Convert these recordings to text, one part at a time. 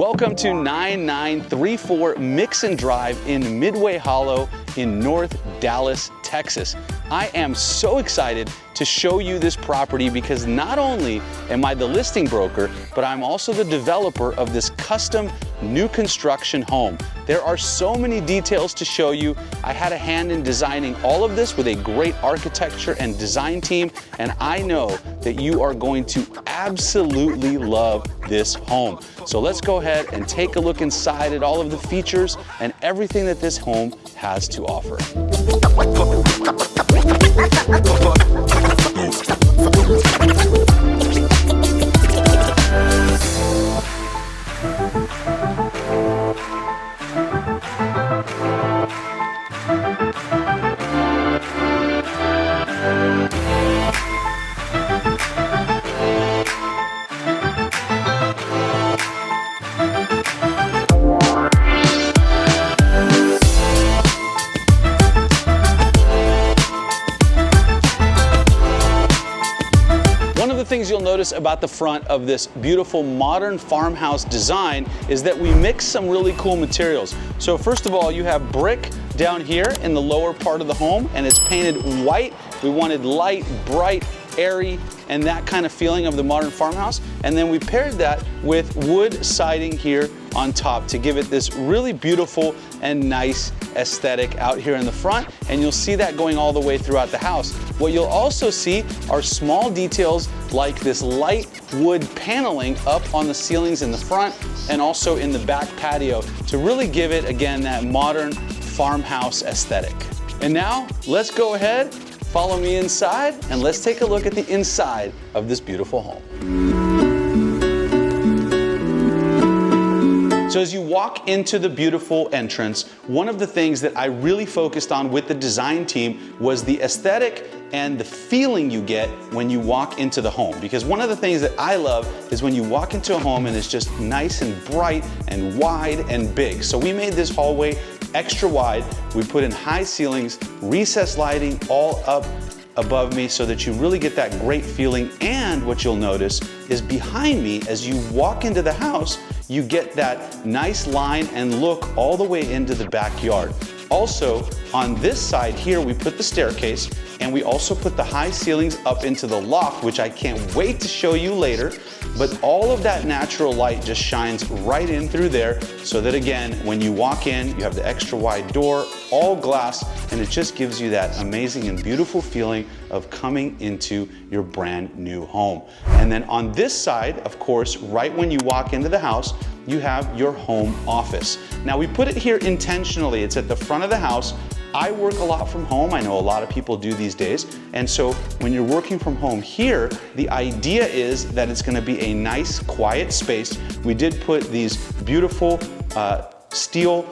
Welcome to 9934 Mixon Drive in Midway Hollow in North Dallas, Texas. I am so excited to show you this property because not only am I the listing broker, but I'm also the developer of this custom new construction home. There are so many details to show you. I had a hand in designing all of this with a great architecture and design team, and I know that you are going to absolutely love this home. So let's go ahead and take a look inside at all of the features and everything that this home has to offer. Things you'll notice about the front of this beautiful modern farmhouse design is that we mix some really cool materials. So first of all, you have brick down here in the lower part of the home, and it's painted white. We wanted light, bright, airy, and that kind of feeling of the modern farmhouse. And then we paired that with wood siding here on top to give it this really beautiful and nice aesthetic out here in the front, and you'll see that going all the way throughout the house. What you'll also see are small details like this light wood paneling up on the ceilings in the front and also in the back patio to really give it, again, that modern farmhouse aesthetic. And now let's go ahead, follow me inside, and let's take a look at the inside of this beautiful home. So as you walk into the beautiful entrance, one of the things that I really focused on with the design team was the aesthetic and the feeling you get when you walk into the home. Because one of the things that I love is when you walk into a home and it's just nice and bright and wide and big. So we made this hallway extra wide. We put in high ceilings, recessed lighting all up above me so that you really get that great feeling. And what you'll notice is behind me, as you walk into the house, you get that nice line and look all the way into the backyard. Also, on this side here, we put the staircase, and we also put the high ceilings up into the loft, which I can't wait to show you later. But all of that natural light just shines right in through there so that, again, when you walk in, you have the extra wide door, all glass, and it just gives you that amazing and beautiful feeling of coming into your brand new home. And then on this side, of course, right when you walk into the house, you have your home office. Now, we put it here intentionally. It's at the front of the house. I work a lot from home. I know a lot of people do these days. And so when you're working from home here, the idea is that it's gonna be a nice, quiet space. We did put these beautiful steel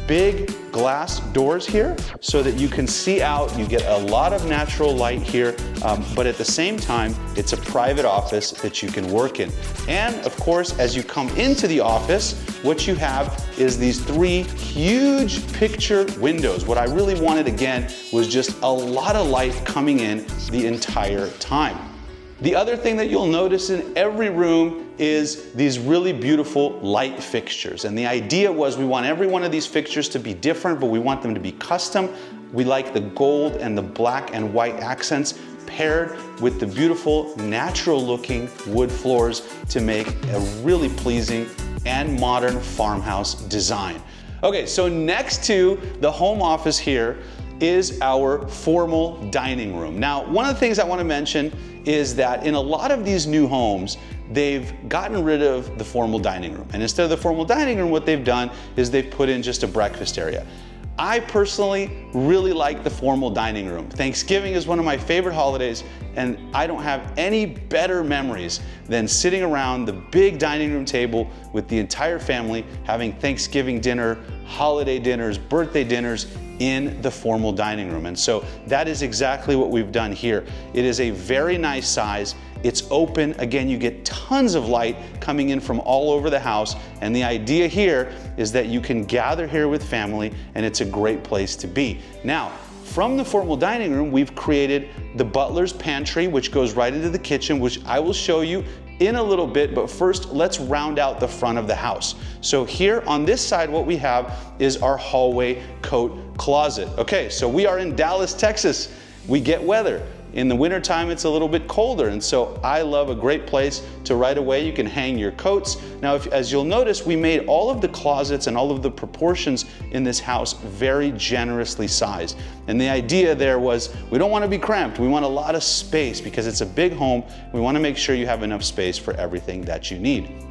big glass doors here so that you can see out. You get a lot of natural light here, but at the same time, it's a private office that you can work in. And of course, as you come into the office, what you have is these three huge picture windows. What I really wanted, again, was just a lot of light coming in the entire time. The other thing that you'll notice in every room is these really beautiful light fixtures. And the idea was we want every one of these fixtures to be different, but we want them to be custom. We like the gold and the black and white accents paired with the beautiful natural looking wood floors to make a really pleasing and modern farmhouse design. Okay, so next to the home office here is our formal dining room. Now, one of the things I want to mention is that in a lot of these new homes, they've gotten rid of the formal dining room. And instead of the formal dining room, what they've done is they've put in just a breakfast area. I personally really like the formal dining room. Thanksgiving is one of my favorite holidays, and I don't have any better memories than sitting around the big dining room table with the entire family, having Thanksgiving dinner, holiday dinners, birthday dinners in the formal dining room. And so that is exactly what we've done here. It is a very nice size. It's open. Again, you get tons of light coming in from all over the house. And the idea here is that you can gather here with family, and it's a great place to be. Now, from the formal dining room, we've created the butler's pantry, which goes right into the kitchen, which I will show you in a little bit, but first let's round out the front of the house. So here on this side, what we have is our hallway coat closet. Okay, so we are in Dallas, Texas. We get weather. In the wintertime, it's a little bit colder, and so I love a great place to right away you can hang your coats. Now, as you'll notice, we made all of the closets and all of the proportions in this house very generously sized. And the idea there was we don't want to be cramped. We want a lot of space because it's a big home. We want to make sure you have enough space for everything that you need.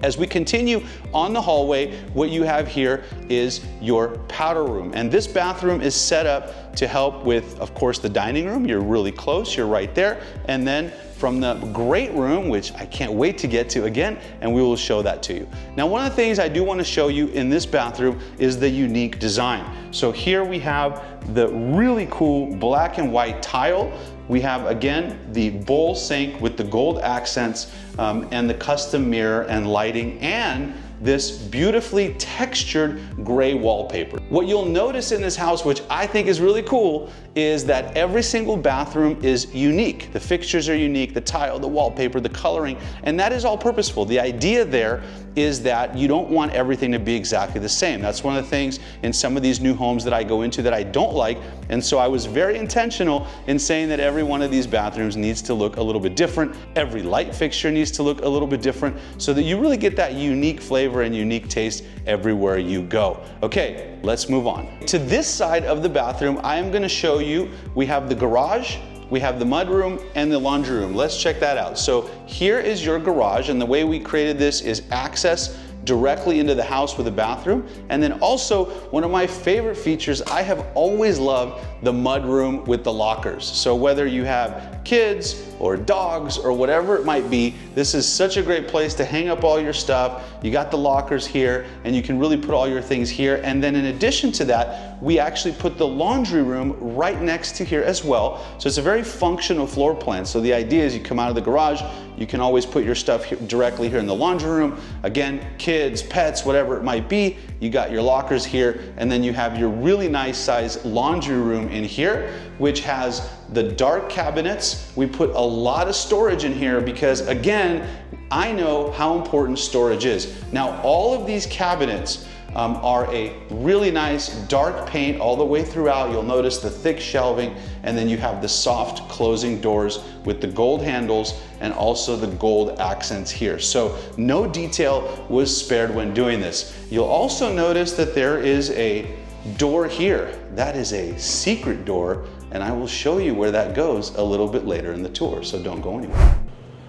As we continue on the hallway, what you have here is your powder room. And this bathroom is set up to help with, of course, the dining room. You're really close, you're right there. And then from the great room, which I can't wait to get to again, and we will show that to you. Now, one of the things I do want to show you in this bathroom is the unique design. So here we have the really cool black and white tile. We have, again, the bowl sink with the gold accents and the custom mirror and lighting, and this beautifully textured gray wallpaper. What you'll notice in this house, which I think is really cool, is that every single bathroom is unique. The fixtures are unique, the tile, the wallpaper, the coloring, and that is all purposeful. The idea there is that you don't want everything to be exactly the same. That's one of the things in some of these new homes that I go into that I don't like, and so I was very intentional in saying that every one of these bathrooms needs to look a little bit different. Every light fixture needs to look a little bit different so that you really get that unique flavor and unique taste everywhere you go. Okay, let's move on. To this side of the bathroom, I am going to show you, we have the garage, we have the mudroom, and the laundry room. Let's check that out. So here is your garage, and the way we created this is access directly into the house with a bathroom. And then also, one of my favorite features, I have always loved the mudroom with the lockers. So whether you have kids or dogs or whatever it might be, this is such a great place to hang up all your stuff. You got the lockers here, and you can really put all your things here. And then in addition to that, we actually put the laundry room right next to here as well. So it's a very functional floor plan. So the idea is you come out of the garage, you can always put your stuff here, directly here in the laundry room. Again, kids, pets, whatever it might be, you got your lockers here, and then you have your really nice size laundry room in here, which has the dark cabinets. We put a lot of storage in here because, again, I know how important storage is. Now, all of these cabinets are a really nice dark paint all the way throughout. You'll notice the thick shelving, and then you have the soft closing doors with the gold handles and also the gold accents here. So no detail was spared when doing this. You'll also notice that there is a door here. That is a secret door, and I will show you where that goes a little bit later in the tour, so don't go anywhere.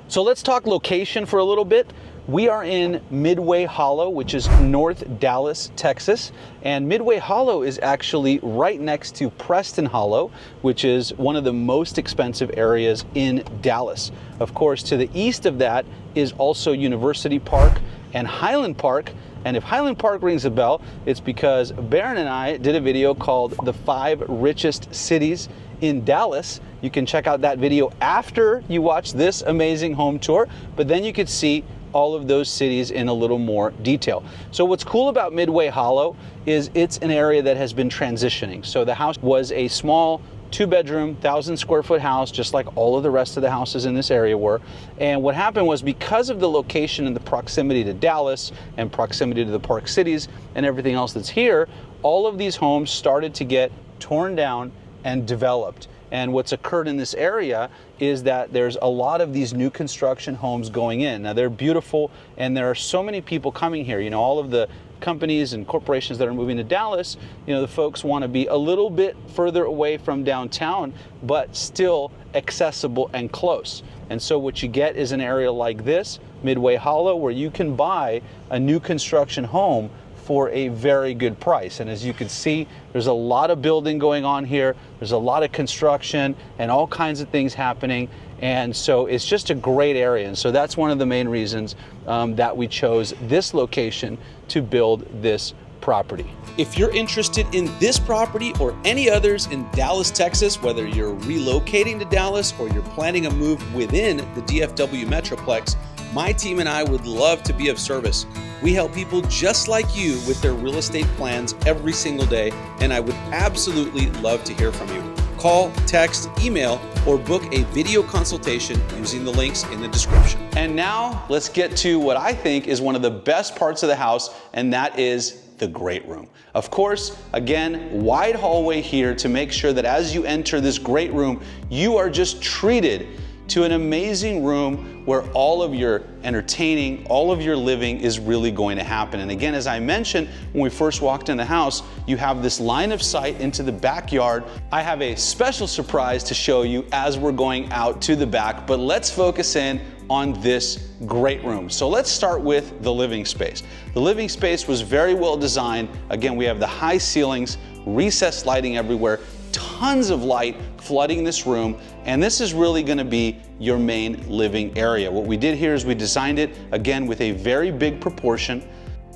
So let's talk location for a little bit. We are in Midway Hollow, which is North Dallas, Texas. And Midway Hollow is actually right next to Preston Hollow, which is one of the most expensive areas in Dallas. Of course, to the east of that is also University Park and Highland Park. And if Highland Park rings a bell, it's because Baron and I did a video called The 5 Richest Cities in Dallas. You can check out that video after you watch this amazing home tour, but then you could see all of those cities in a little more detail. So what's cool about Midway Hollow is it's an area that has been transitioning. So the house was a small 2-bedroom, 1,000-square-foot house, just like all of the rest of the houses in this area were. And what happened was, because of the location and the proximity to Dallas and proximity to the Park Cities and everything else that's here, all of these homes started to get torn down and developed. And what's occurred in this area is that there's a lot of these new construction homes going in. Now, they're beautiful, and there are so many people coming here. You know, all of the companies and corporations that are moving to Dallas, you know, the folks want to be a little bit further away from downtown, but still accessible and close. And so what you get is an area like this, Midway Hollow, where you can buy a new construction home for a very good price. And as you can see, there's a lot of building going on here. There's a lot of construction and all kinds of things happening. And so it's just a great area. And so that's one of the main reasons that we chose this location to build this property. If you're interested in this property or any others in Dallas, Texas, whether you're relocating to Dallas or you're planning a move within the DFW Metroplex, my team and I would love to be of service. We help people just like you with their real estate plans every single day, and I would absolutely love to hear from you. Call, text, email, or book a video consultation using the links in the description. And now let's get to what I think is one of the best parts of the house, and that is the great room. Of course, again, wide hallway here to make sure that as you enter this great room, you are just treated to an amazing room where all of your entertaining, all of your living is really going to happen. And again, as I mentioned, when we first walked in the house, you have this line of sight into the backyard. I have a special surprise to show you as we're going out to the back, but let's focus in on this great room. So let's start with the living space. The living space was very well designed. Again, we have the high ceilings, recessed lighting everywhere, tons of light flooding this room, and this is really going to be your main living area. What we did here is we designed it again with a very big proportion.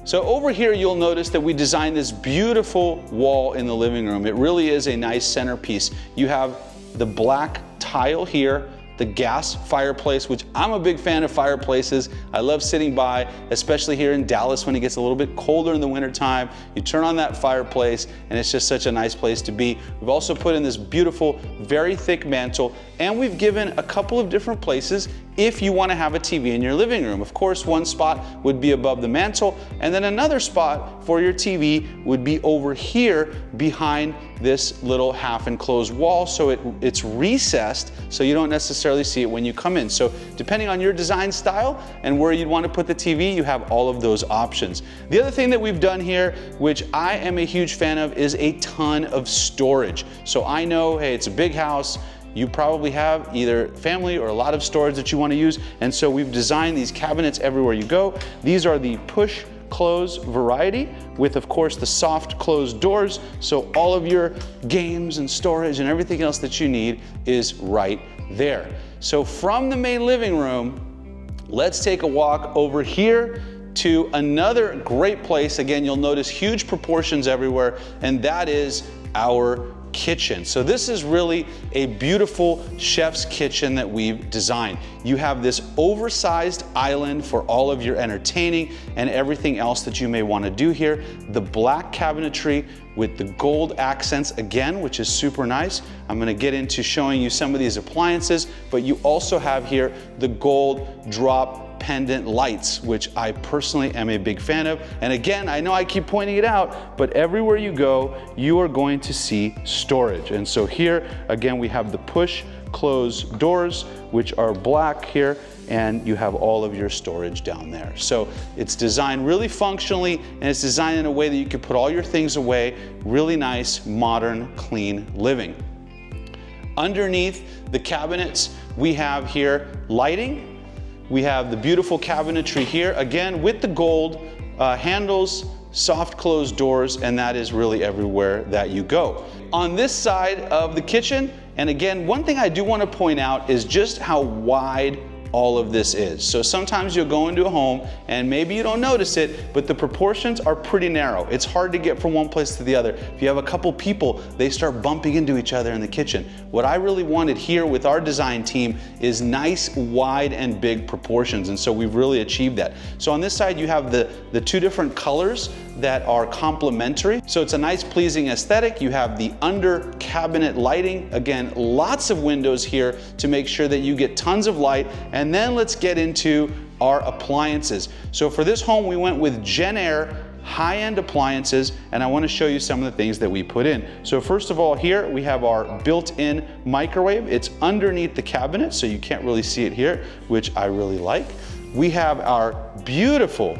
So over here you'll notice that we designed this beautiful wall in the living room. It really is a nice centerpiece. You have the black tile here, the gas fireplace, which I'm a big fan of fireplaces. I love sitting by, especially here in Dallas when it gets a little bit colder in the wintertime. You turn on that fireplace and it's just such a nice place to be. We've also put in this beautiful, very thick mantle, and we've given a couple of different places if you want to have a TV in your living room. Of course, one spot would be above the mantle, and then another spot for your TV would be over here behind this little half enclosed wall, so it's recessed so you don't necessarily see it when you come in. So depending on your design style and where you'd want to put the TV, you have all of those options. The other thing that we've done here, which I am a huge fan of, is a ton of storage. So I know, hey, it's a big house, you probably have either family or a lot of storage that you want to use, and so we've designed these cabinets everywhere you go. These are the push close variety with, of course, the soft closed doors, so all of your games and storage and everything else that you need is right there. So from the main living room, let's take a walk over here to another great place. Again, you'll notice huge proportions everywhere, and that is our kitchen. So this is really a beautiful chef's kitchen that we've designed. You have this oversized island for all of your entertaining and everything else that you may want to do here. The black cabinetry with the gold accents again, which is super nice. I'm going to get into showing you some of these appliances, but you also have here the gold drop pendant lights, which I personally am a big fan of. And again, I know I keep pointing it out, but everywhere you go, you are going to see storage. And so here, again, we have the push close doors, which are black here, and you have all of your storage down there. So it's designed really functionally, and it's designed in a way that you can put all your things away. Really nice, modern, clean living. Underneath the cabinets, we have here lighting. We have the beautiful cabinetry here, again with the gold handles, soft closed doors, and that is really everywhere that you go. On this side of the kitchen, and again, one thing I do want to point out is just how wide all of this is. So sometimes you'll go into a home and maybe you don't notice it, but the proportions are pretty narrow. It's hard to get from one place to the other. If you have a couple people, they start bumping into each other in the kitchen. What I really wanted here with our design team is nice, wide, and big proportions, and so we've really achieved that. So on this side, you have the two different colors that are complementary. So it's a nice, pleasing aesthetic. You have the under cabinet lighting. Again, lots of windows here to make sure that you get tons of light. And then let's get into our appliances. So for this home, we went with Genair high-end appliances, and I want to show you some of the things that we put in. So first of all, here we have our built-in microwave. It's underneath the cabinet, so you can't really see it here, which I really like. We have our beautiful,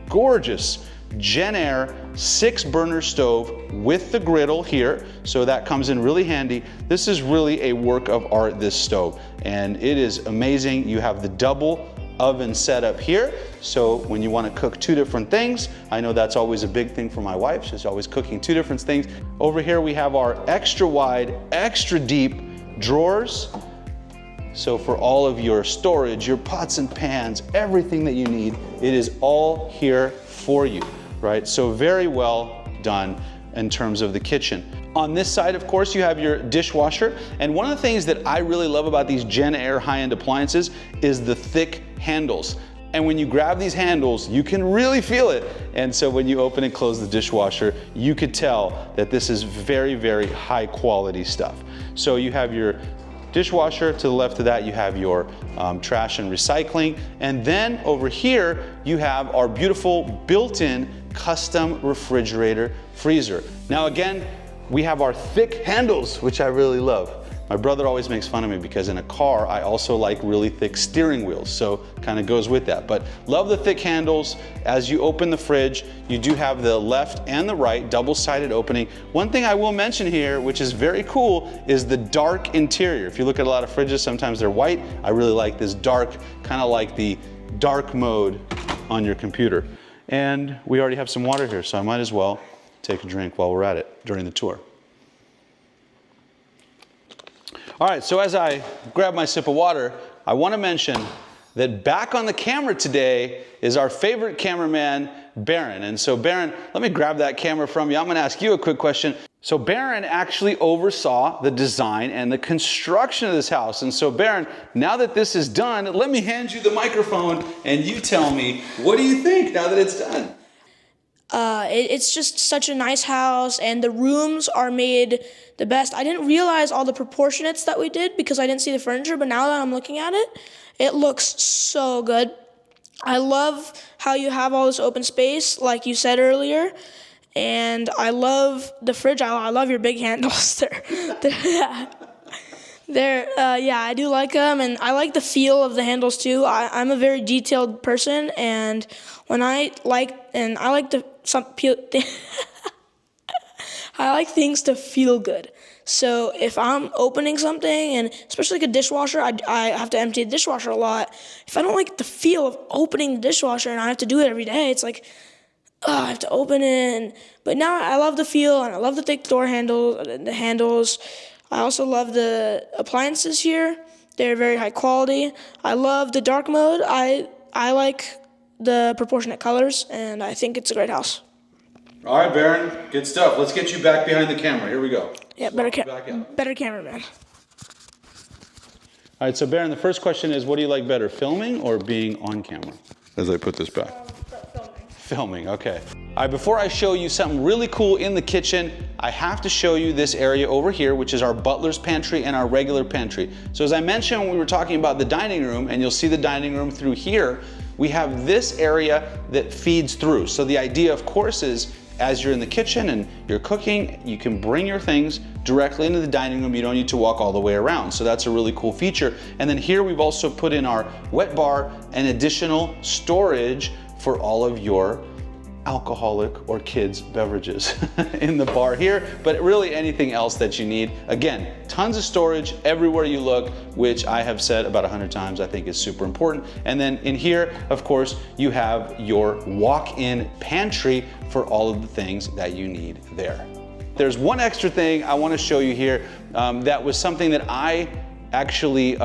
gorgeous Genair 6-burner stove with the griddle here, so that comes in really handy. This is really a work of art, this stove, and it is amazing. You have the double oven set up here, so when you want to cook two different things, I know that's always a big thing for my wife. She's always cooking two different things. Over here we have our extra wide, extra deep drawers. So for all of your storage, your pots and pans, everything that you need, it is all here for you, right? So very well done in terms of the kitchen. On this side, of course, you have your dishwasher. And one of the things that I really love about these Genair high-end appliances is the thick handles. And when you grab these handles, you can really feel it. And so when you open and close the dishwasher, you could tell that this is very, very high quality stuff. So you have your dishwasher. To the left of that, you have your trash and recycling. And then over here, you have our beautiful built-in custom refrigerator freezer. Now again, we have our thick handles, which I really love. My brother always makes fun of me because in a car, I also like really thick steering wheels, so kind of goes with that. But love the thick handles. As you open the fridge, you do have the left and the right double-sided opening. One thing I will mention here, which is very cool, is the dark interior. If you look at a lot of fridges, sometimes they're white. I really like this dark, kind of like the dark mode on your computer. And we already have some water here, so I might as well take a drink while we're at it during the tour. All right, so as I grab my sip of water, I want to mention that back on the camera today is our favorite cameraman, Baron. And so Baron, let me grab that camera from you. I'm going to ask you a quick question. So Baron actually oversaw the design and the construction of this house. And so Baron, now that this is done, let me hand you the microphone and you tell me, what do you think now that it's done? It's just such a nice house, and the rooms are made the best. I didn't realize all the proportionates that we did because I didn't see the furniture, but now that I'm looking at it, it looks so good. I love how you have all this open space, like you said earlier, and I love the fridge. I love your big handles. Yeah, I do like them, and I like the feel of the handles too. I'm a very detailed person, and when I like things to feel good. So if I'm opening something, and especially like a dishwasher, I have to empty the dishwasher a lot. If I don't like the feel of opening the dishwasher and I have to do it every day, it's like, I have to open it. But now I love the feel, and I love the thick door handles. I also love the appliances here. They're very high quality. I love the dark mode. I like the proportionate colors, and I think it's a great house. All right, Baron, good stuff. Let's get you back behind the camera. Here we go. Yeah, better cameraman. All right, so Baron, the first question is, what do you like better, filming or being on camera? As I put this back. Filming, okay. All right, before I show you something really cool in the kitchen, I have to show you this area over here, which is our butler's pantry and our regular pantry. So as I mentioned when we were talking about the dining room, and you'll see the dining room through here, we have this area that feeds through. So the idea, of course, is as you're in the kitchen and you're cooking, you can bring your things directly into the dining room. You don't need to walk all the way around. So that's a really cool feature. And then here we've also put in our wet bar and additional storage for all of your alcoholic or kids beverages in the bar here, but really anything else that you need. Again, tons of storage everywhere you look, which I have said about 100 times I think is super important. And then in here, of course, you have your walk-in pantry for all of the things that you need there. There's one extra thing I want to show you here that was something that I actually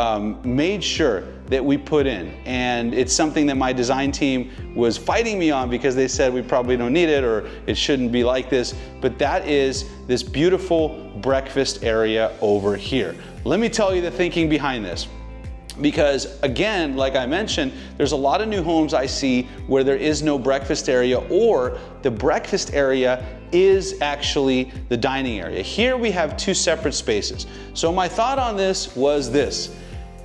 made sure that we put in, and it's something that my design team was fighting me on because they said we probably don't need it or it shouldn't be like this, but that is this beautiful breakfast area over here. Let me tell you the thinking behind this. Because again, like I mentioned, there's a lot of new homes I see where there is no breakfast area, or the breakfast area is actually the dining area. Here we have two separate spaces. So my thought on this was this.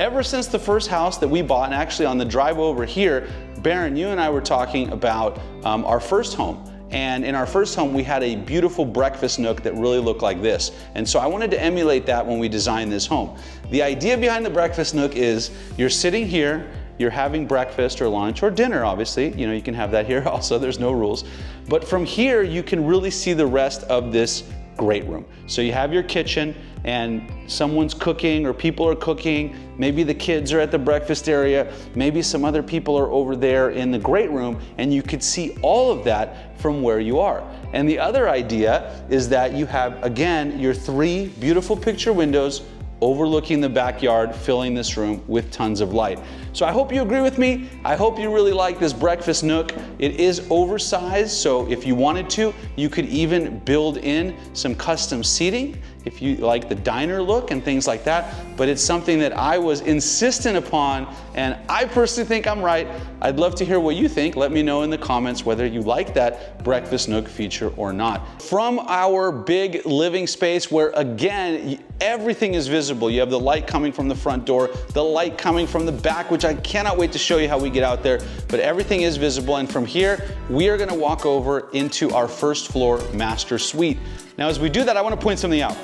Ever since the first house that we bought, and actually on the drive over here, Baron, you and I were talking about our first home. And in our first home, we had a beautiful breakfast nook that really looked like this. And so I wanted to emulate that when we designed this home. The idea behind the breakfast nook is you're sitting here, you're having breakfast or lunch or dinner, obviously. You know, you can have that here also, there's no rules. But from here, you can really see the rest of this great room. So you have your kitchen and someone's cooking or people are cooking. Maybe the kids are at the breakfast area. Maybe some other people are over there in the great room, and you could see all of that from where you are. And the other idea is that you have, again, your three beautiful picture windows overlooking the backyard, filling this room with tons of light. So I hope you agree with me. I hope you really like this breakfast nook. It is oversized, so if you wanted to, you could even build in some custom seating if you like the diner look and things like that. But it's something that I was insistent upon, and I personally think I'm right. I'd love to hear what you think. Let me know in the comments whether you like that breakfast nook feature or not. From our big living space where, again, everything is visible. You have the light coming from the front door, the light coming from the back, which I cannot wait to show you how we get out there, but everything is visible. And from here, we are gonna walk over into our first floor master suite. Now, as we do that, I wanna point something out.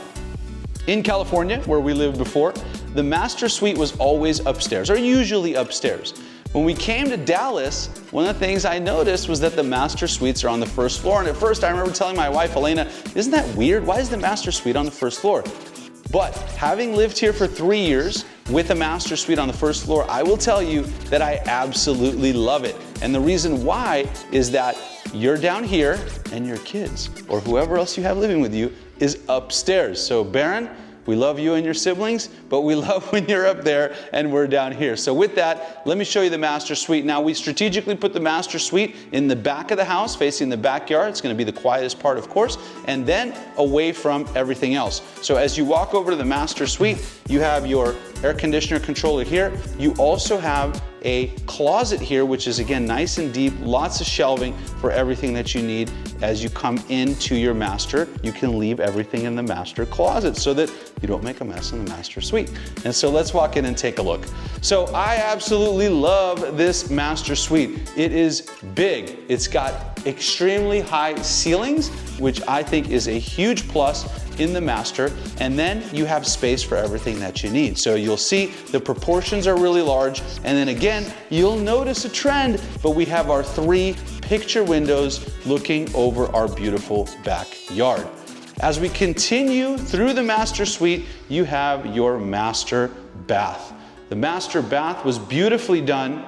In California, where we lived before, the master suite was always upstairs, or usually upstairs. When we came to Dallas, one of the things I noticed was that the master suites are on the first floor. And at first I remember telling my wife, Elena, isn't that weird? Why is the master suite on the first floor? But having lived here for 3 years with a master suite on the first floor, I will tell you that I absolutely love it. And the reason why is that you're down here and your kids, or whoever else you have living with you, is upstairs. So Baron, we love you and your siblings, but we love when you're up there and we're down here. So with that, let me show you the master suite. Now, we strategically put the master suite in the back of the house, facing the backyard. It's gonna be the quietest part, of course, and then away from everything else. So as you walk over to the master suite, you have your air conditioner controller here. You also have a closet here, which is again nice and deep, lots of shelving for everything that you need. As you come into your master, you can leave everything in the master closet so that you don't make a mess in the master suite. And so let's walk in and take a look. So I absolutely love this master suite. It is big. It's got extremely high ceilings, which I think is a huge plus in the master, and then you have space for everything that you need. So you'll see the proportions are really large, and then again, you'll notice a trend, but we have our 3 picture windows looking over our beautiful backyard. As we continue through the master suite, you have your master bath. The master bath was beautifully done.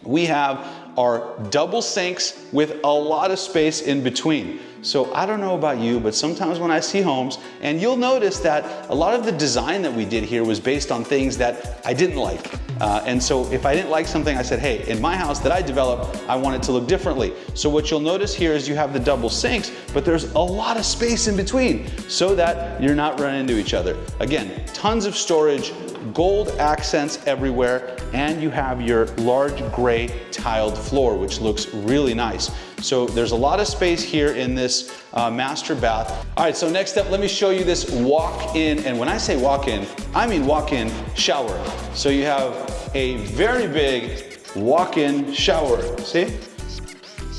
We have our double sinks with a lot of space in between. So I don't know about you, but sometimes when I see homes, and you'll notice that a lot of the design that we did here was based on things that I didn't like. And so if I didn't like something, I said, hey, in my house that I developed, I want it to look differently. So what you'll notice here is you have the double sinks, but there's a lot of space in between so that you're not running into each other. Again, tons of storage, gold accents everywhere, and you have your large gray tiled floor, which looks really nice. So there's a lot of space here in this master bath. All right, so next up, let me show you this walk-in, and when I say walk-in, I mean walk-in shower. So you have a very big walk-in shower. See?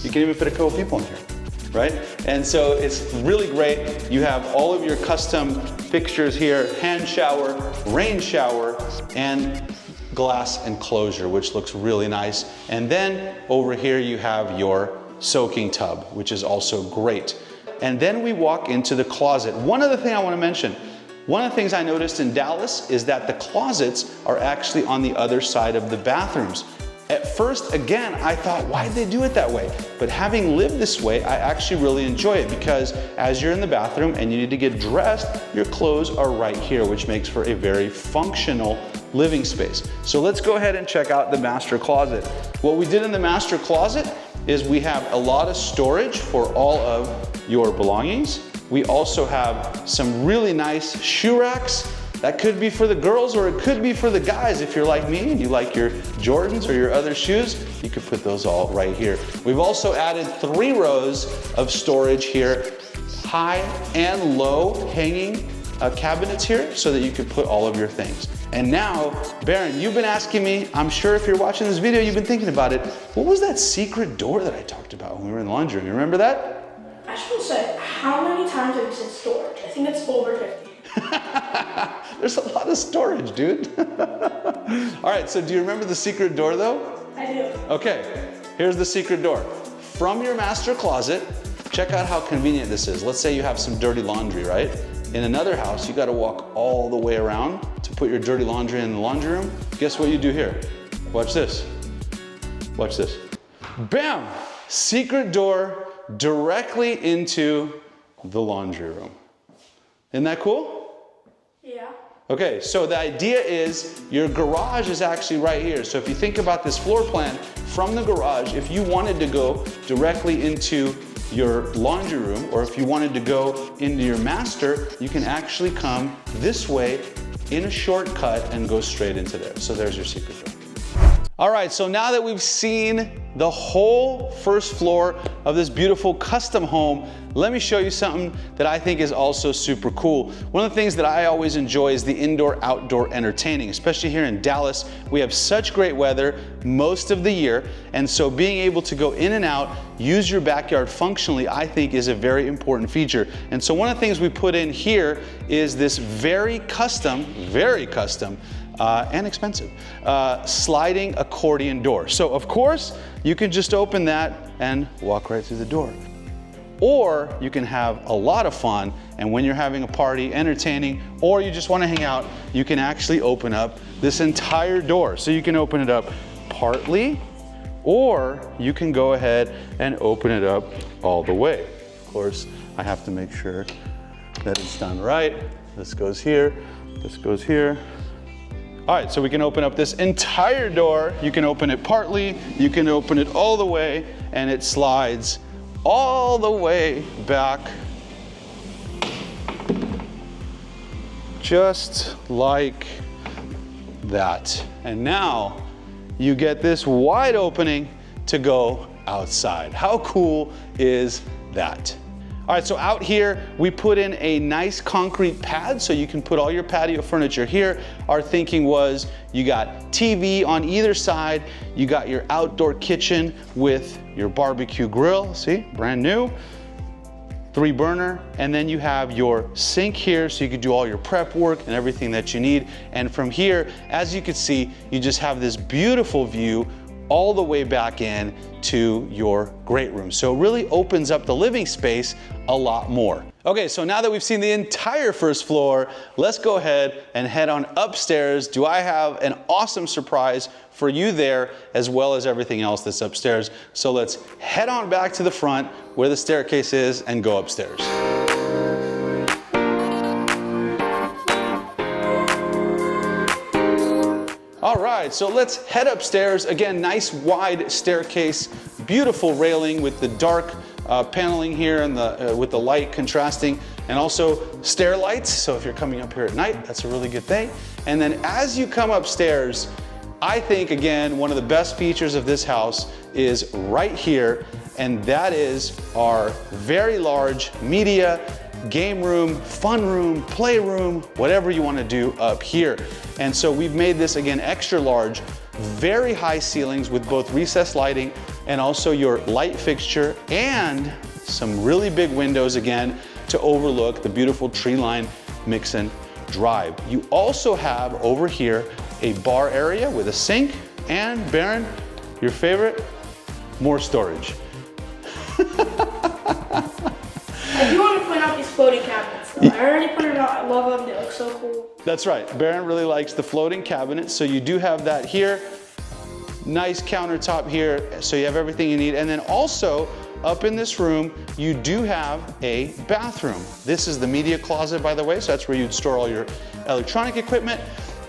You can even fit a couple people in here, right? And so it's really great. You have all of your custom fixtures here, hand shower, rain shower, and glass enclosure, which looks really nice. And then over here you have your soaking tub, which is also great. And then we walk into the closet. One other thing I want to mention, one of the things I noticed in Dallas is that the closets are actually on the other side of the bathrooms. At first, again, I thought, why did they do it that way? But having lived this way, I actually really enjoy it because as you're in the bathroom and you need to get dressed, your clothes are right here, which makes for a very functional living space. So let's go ahead and check out the master closet. What we did in the master closet is we have a lot of storage for all of your belongings. We also have some really nice shoe racks. That could be for the girls or it could be for the guys. If you're like me and you like your Jordans or your other shoes, you could put those all right here. We've also added 3 rows of storage here, high and low hanging cabinets here so that you could put all of your things. And now, Baron, you've been asking me, I'm sure if you're watching this video, you've been thinking about it. What was that secret door that I talked about when we were in the laundry room? You remember that? I just want to say, how many times have you said storage? I think it's over 50. There's a lot of storage, dude. All right, so do you remember the secret door though? I do. Okay, here's the secret door. From your master closet, check out how convenient this is. Let's say you have some dirty laundry, right? In another house, you gotta walk all the way around to put your dirty laundry in the laundry room. Guess what you do here? Watch this. Watch this. Bam! Secret door directly into the laundry room. Isn't that cool? Yeah. Okay, so the idea is your garage is actually right here. So if you think about this floor plan from the garage, if you wanted to go directly into your laundry room, or if you wanted to go into your master, you can actually come this way in a shortcut and go straight into there. So there's your secret door. All right, so now that we've seen the whole first floor of this beautiful custom home, let me show you something that I think is also super cool. One of the things that I always enjoy is the indoor-outdoor entertaining, especially here in Dallas. We have such great weather most of the year, and so being able to go in and out, use your backyard functionally, I think is a very important feature. And so one of the things we put in here is this very custom, and expensive, sliding accordion door. So of course, you can just open that and walk right through the door. Or you can have a lot of fun, and when you're having a party, entertaining, or you just want to hang out, you can actually open up this entire door. So you can open it up partly, or you can go ahead and open it up all the way. Of course, I have to make sure that it's done right. This goes here, this goes here. All right, so we can open up this entire door. You can open it partly, you can open it all the way, and it slides all the way back, just like that. And now you get this wide opening to go outside. How cool is that? All right, so out here, we put in a nice concrete pad so you can put all your patio furniture here. Our thinking was you got TV on either side, you got your outdoor kitchen with your barbecue grill, see, brand new, 3-burner, and then you have your sink here so you can do all your prep work and everything that you need. And from here, as you can see, you just have this beautiful view all the way back in to your great room. So it really opens up the living space a lot more. Okay, so now that we've seen the entire first floor, let's go ahead and head on upstairs. Do I have an awesome surprise for you there, as well as everything else that's upstairs. So let's head on back to the front where the staircase is and go upstairs. All right, so let's head upstairs. Again, nice wide staircase, beautiful railing with the dark paneling here and with the light contrasting, and also stair lights. So if you're coming up here at night, that's a really good thing. And then as you come upstairs, I think, again, one of the best features of this house is right here, and that is our very large media, game room, fun room, playroom, whatever you want to do up here. And so we've made this, again, extra large, very high ceilings with both recessed lighting and also your light fixture, and some really big windows, again, to overlook the beautiful tree-lined Mixon Drive. You also have over here a bar area with a sink, and Baron, your favorite, more storage. I do want to point out these floating cabinets, though. I already pointed out, I love them, they look so cool. That's right, Baron really likes the floating cabinets, so you do have that here. Nice countertop here, so you have everything you need. And then also, up in this room, you do have a bathroom. This is the media closet, by the way, so that's where you'd store all your electronic equipment.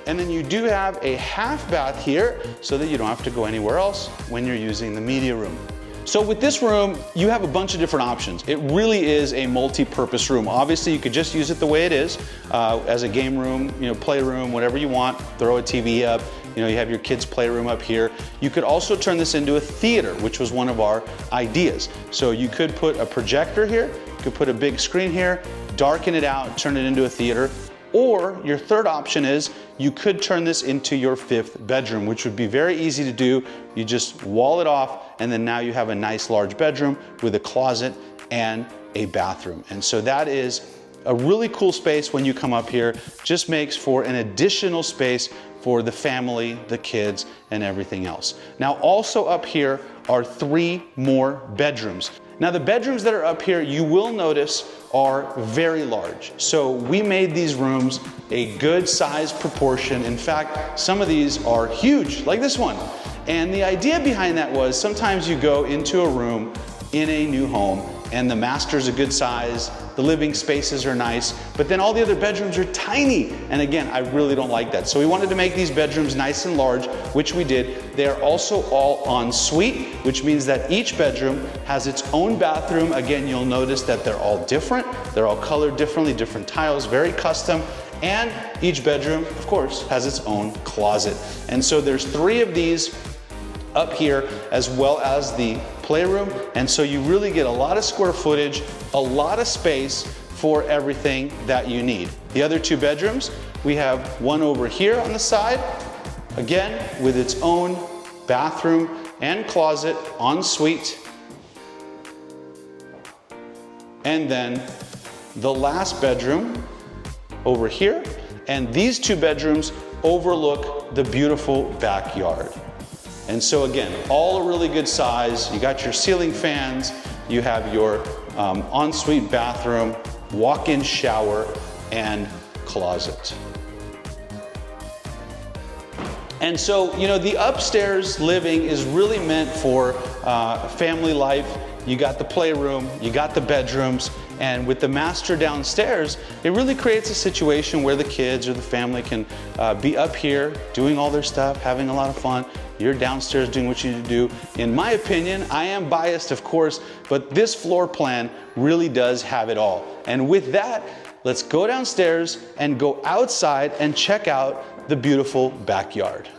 And then you do have a half bath here, so that you don't have to go anywhere else when you're using the media room. So with this room, you have a bunch of different options. It really is a multi-purpose room. Obviously, you could just use it the way it is, as a game room, playroom, whatever you want. Throw a TV up. You have your kids' playroom up here. You could also turn this into a theater, which was one of our ideas. So you could put a projector here, you could put a big screen here, darken it out, turn it into a theater. Or your third option is you could turn this into your 5th bedroom, which would be very easy to do. You just wall it off, and then now you have a nice large bedroom with a closet and a bathroom. And so that is a really cool space when you come up here. Just makes for an additional space for the family, the kids, and everything else. Now also up here are 3 more bedrooms. Now the bedrooms that are up here, you will notice, are very large. So we made these rooms a good size proportion. In fact, some of these are huge, like this one. And the idea behind that was sometimes you go into a room in a new home and the master's a good size, the living spaces are nice, but then all the other bedrooms are tiny. And again, I really don't like that. So we wanted to make these bedrooms nice and large, which we did. They are also all en suite, which means that each bedroom has its own bathroom. Again, you'll notice that they're all different. They're all colored differently, different tiles, very custom. And each bedroom, of course, has its own closet. And so there's 3 of these up here, as well as the playroom. And so you really get a lot of square footage, a lot of space for everything that you need. The other 2 bedrooms, we have one over here on the side, again, with its own bathroom and closet, en suite. And then the last bedroom over here, and these 2 bedrooms overlook the beautiful backyard. And so again, all a really good size. You got your ceiling fans, you have your ensuite bathroom, walk-in shower, and closet. And so, you know, the upstairs living is really meant for family life. You got the playroom, you got the bedrooms, and with the master downstairs, it really creates a situation where the kids or the family can be up here doing all their stuff, having a lot of fun. You're downstairs doing what you need to do. In my opinion, I am biased, of course, but this floor plan really does have it all. And with that, let's go downstairs and go outside and check out the beautiful backyard.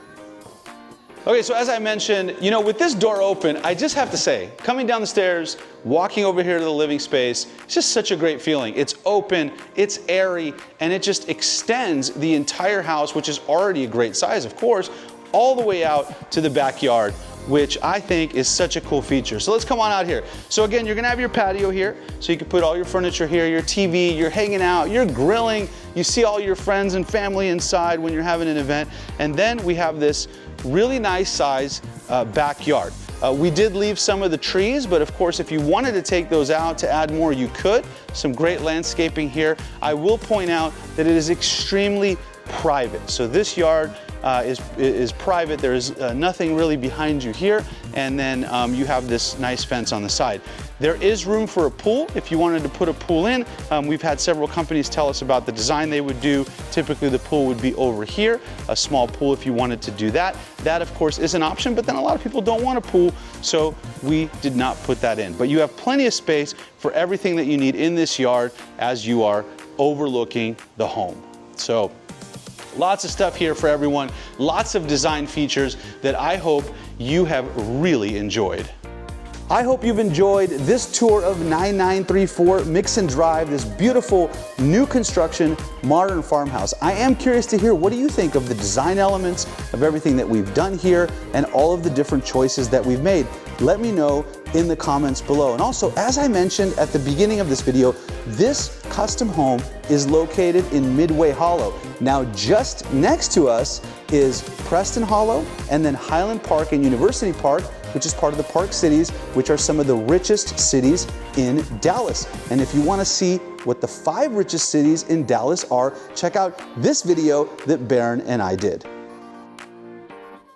Okay, so as I mentioned, you know, with this door open, I just have to say, coming down the stairs, walking over here to the living space, it's just such a great feeling. It's open, it's airy, and it just extends the entire house, which is already a great size, of course, all the way out to the backyard, which I think is such a cool feature. So let's come on out here. So again, you're gonna have your patio here, so you can put all your furniture here, your TV, you're hanging out, you're grilling, you see all your friends and family inside when you're having an event. And then we have this really nice size backyard. We did leave some of the trees, but of course, if you wanted to take those out to add more, you could. Some great landscaping here. I will point out that it is extremely private. So this yard is private. There is nothing really behind you here, and then you have this nice fence on the side. There is room for a pool if you wanted to put a pool in. We've had several companies tell us about the design they would do. Typically the pool would be over here, a small pool if you wanted to do that. That of course is an option, but then a lot of people don't want a pool, so we did not put that in. But you have plenty of space for everything that you need in this yard as you are overlooking the home. So lots of stuff here for everyone, lots of design features that I hope you have really enjoyed. I hope you've enjoyed this tour of 9934 Mixon Drive, this beautiful new construction modern farmhouse. I am curious to hear, what do you think of the design elements of everything that we've done here and all of the different choices that we've made? Let me know in the comments below. And also, as I mentioned at the beginning of this video, this custom home is located in Midway Hollow. Now, just next to us is Preston Hollow, and then Highland Park and University Park, which is part of the Park Cities, which are some of the richest cities in Dallas. And if you want to see what the 5 richest cities in Dallas are, check out this video that Baron and I did.